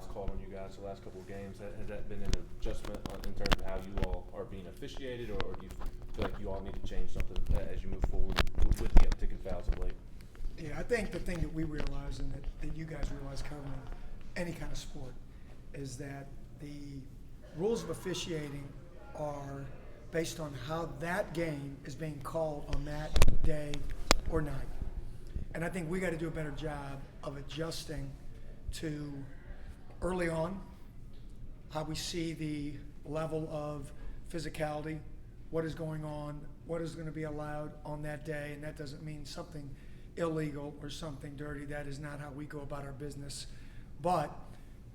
fouls called on you guys the last couple of games. Has that been an adjustment in terms of how you all are being officiated, or do you feel like you all need to change something as you move forward with the uptick in fouls of late? Yeah, I think the thing that we realize and that you guys realize covering any kind of sport is that the rules of officiating are based on how that game is being called on that day or night. And I think we got to do a better job of adjusting to early on how we see the level of physicality, what is going on, what is going to be allowed on that day, and that doesn't mean something illegal or something dirty. That is not how we go about our business. But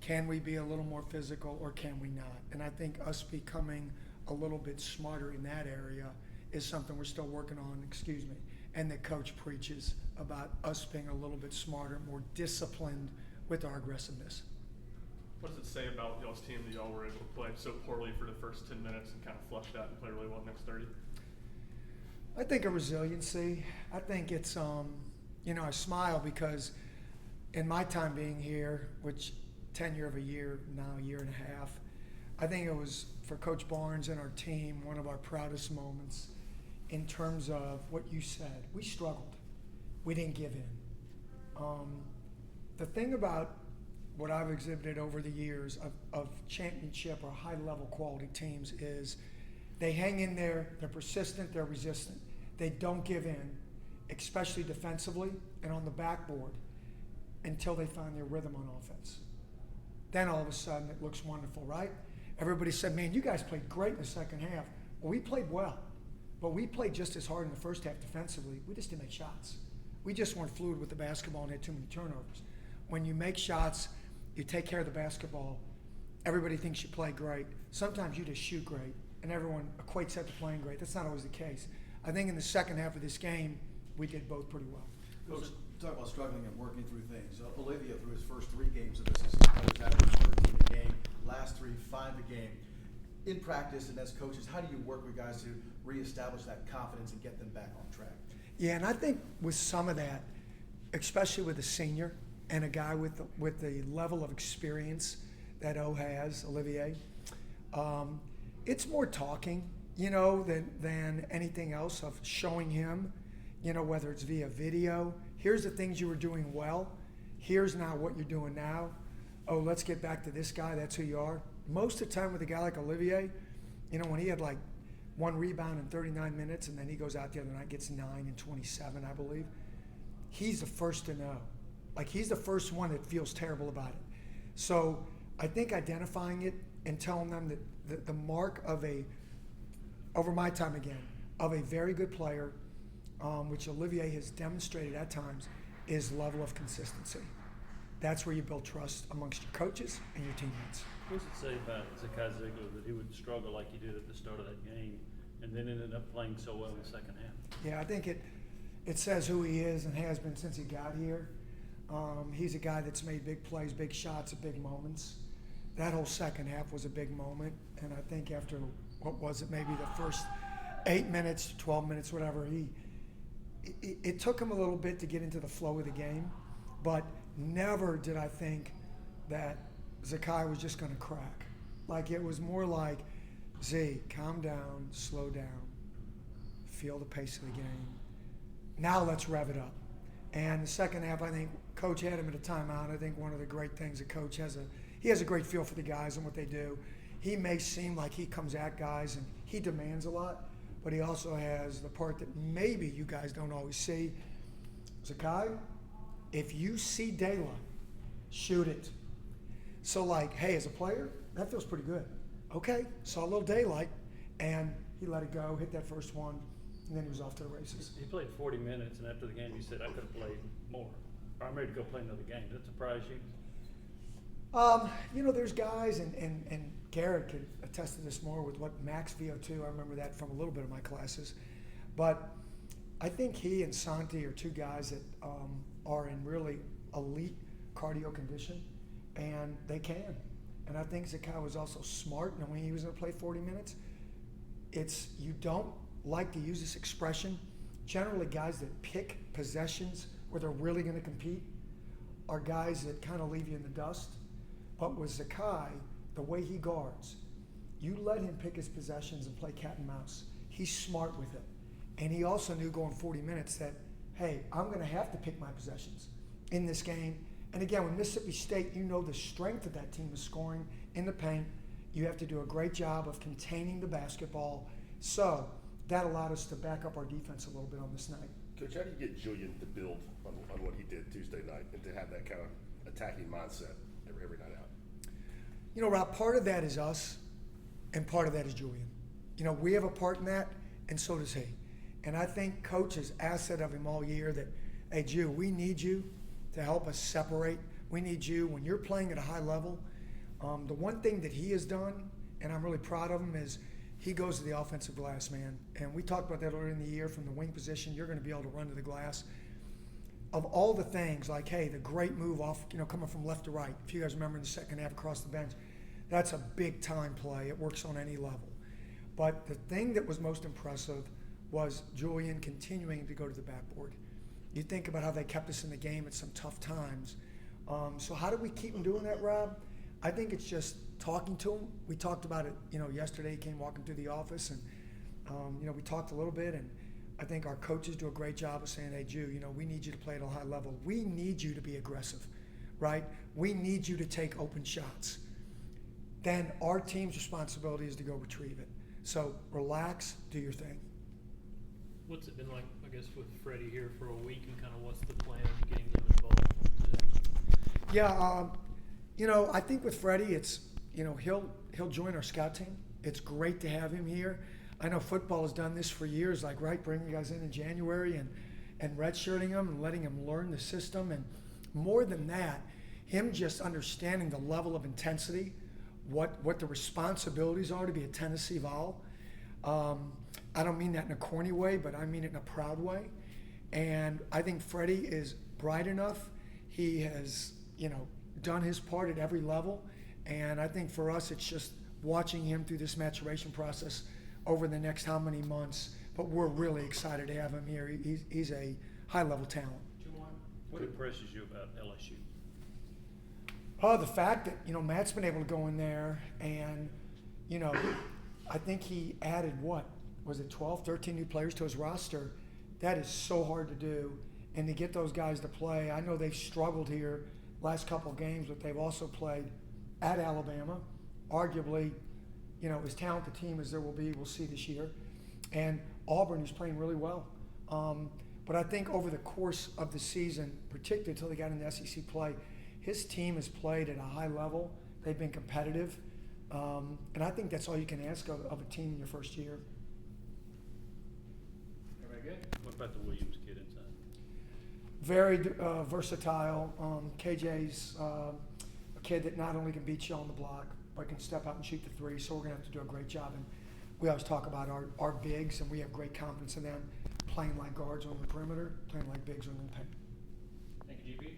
can we be a little more physical or can we not? And I think us becoming a little bit smarter in that area is something we're still working on, and that coach preaches about us being a little bit smarter, more disciplined with our aggressiveness. What does it say about y'all's team that y'all were able to play so poorly for the first 10 minutes and kind of flush that and play really well next 30? I think a resiliency. I think it's, I smile because in my time being here, which tenure of a year, now a year and a half, I think it was for Coach Barnes and our team one of our proudest moments in terms of what you said. We struggled. We didn't give in. The thing about what I've exhibited over the years of championship or high-level quality teams is they hang in there, they're persistent, they're resistant. They don't give in, especially defensively and on the backboard, until they find their rhythm on offense. Then all of a sudden it looks wonderful, right? Everybody said, man, you guys played great in the second half. Well, we played well, but we played just as hard in the first half defensively. We just didn't make shots. We just weren't fluid with the basketball and had too many turnovers. When you make shots, you take care of the basketball, everybody thinks you play great. Sometimes you just shoot great, and everyone equates that to playing great. That's not always the case. I think in the second half of this game, we did both pretty well. Coach, talk about struggling and working through things. Olivia, through his first 3 games of the season, has averaged 13 a game, last 3, 5 a game. In practice and as coaches, how do you work with guys to reestablish that confidence and get them back on track? Yeah, and I think with some of that, especially with a senior and a guy with the level of experience that has, Olivier, it's more talking, than anything else, of showing him, whether it's via video. Here's the things you were doing well. Here's now what you're doing now. Oh, let's get back to this guy. That's who you are. Most of the time with a guy like Olivier, when he had like 1 rebound in 39 minutes and then he goes out the other night, gets 9 and 27, I believe, he's the first to know. Like, he's the first one that feels terrible about it. So I think identifying it and telling them that the mark of over my time again, of a very good player, which Olivier has demonstrated at times, is level of consistency. That's where you build trust amongst your coaches and your teammates. What does it say about Zakai Ziegler that he would struggle like he did at the start of that game and then ended up playing so well in the second half? Yeah, I think it says who he is and has been since he got here. He's a guy that's made big plays, big shots at big moments. That whole second half was a big moment, and I think after, maybe the first 8 minutes, 12 minutes, whatever, it took him a little bit to get into the flow of the game, but never did I think that Zakai was just going to crack. Like, it was more like, Z, calm down, slow down, feel the pace of the game. Now let's rev it up. And the second half, I think Coach had him at a timeout. I think one of the great things that Coach has a great feel for the guys and what they do. He may seem like he comes at guys and he demands a lot, but he also has the part that maybe you guys don't always see. Zakai, if you see daylight, shoot it. So, like, hey, as a player, that feels pretty good. Okay, saw a little daylight, and he let it go, hit that first one, and then he was off to the races. He played 40 minutes, and after the game, he said, I could have played more. Or I'm ready to go play another game. Does that surprise you? There's guys, and Garrett could attest to this more with what Max VO2, I remember that from a little bit of my classes. But I think he and Santi are 2 guys that are in really elite cardio condition, and they can. And I think Zakai was also smart knowing he was going to play 40 minutes. You don't like to use this expression. Generally, guys that pick possessions where they're really going to compete are guys that kind of leave you in the dust. But with Zakai, the way he guards, you let him pick his possessions and play cat and mouse. He's smart with it. And he also knew going 40 minutes that, hey, I'm going to have to pick my possessions in this game. And again, with Mississippi State, you know the strength of that team is scoring in the paint. You have to do a great job of containing the basketball. So that allowed us to back up our defense a little bit on this night. Coach, how do you get Julian to build on what he did Tuesday night and to have that kind of attacking mindset every night out? You know, Rob, part of that is us, and part of that is Julian. You know, we have a part in that, and so does he. And I think Coach has asked that of him all year that, hey, Ju, we need you to help us separate. We need you when you're playing at a high level. The one thing that he has done, and I'm really proud of him, is he goes to the offensive glass, man. And we talked about that earlier in the year from the wing position. You're going to be able to run to the glass. Of all the things, like, hey, the great move off, you know, coming from left to right. If you guys remember in the second half across the bench, that's a big time play. It works on any level. But the thing that was most impressive was Julian continuing to go to the backboard. You think about how they kept us in the game at some tough times. So how do we keep him doing that, Rob? I think it's just talking to him. We talked about it, you know, yesterday. He came walking through the office, and you know, we talked a little bit. And I think our coaches do a great job of saying, "Hey, Ju, you know, we need you to play at a high level. We need you to be aggressive, right? We need you to take open shots." Then our team's responsibility is to go retrieve it. So relax, do your thing. What's it been like, I guess, with Freddie here for a week, and kind of what's the plan of getting him involved today? Yeah, you know, I think with Freddie, it's, you know, he'll join our scout team. It's great to have him here. I know football has done this for years, like, right, bringing guys in January and redshirting them and letting them learn the system. And more than that, him just understanding the level of intensity, what the responsibilities are to be a Tennessee Vol. I don't mean that in a corny way, but I mean it in a proud way. And I think Freddie is bright enough. He has, you know, done his part at every level. And I think for us, it's just watching him through this maturation process over the next how many months. But we're really excited to have him here. He's a high-level talent. What impresses you about LSU? The fact that, you know, Matt's been able to go in there and, you know, I think he added, 12, 13 new players to his roster. That is so hard to do. And to get those guys to play, I know they've struggled here last couple of games, but they've also played at Alabama, arguably, you know, as talented a team as there will be, we'll see this year. And Auburn is playing really well. But I think over the course of the season, particularly until they got into SEC play, his team has played at a high level. They've been competitive. And I think that's all you can ask of a team in your first year. Everybody good? What about the Williams kid inside? Very versatile. KJ's a kid that not only can beat you on the block, but can step out and shoot the three. So we're going to have to do a great job. And we always talk about our bigs, and we have great confidence in them playing like guards on the perimeter, playing like bigs on the paint. Thank you, GP.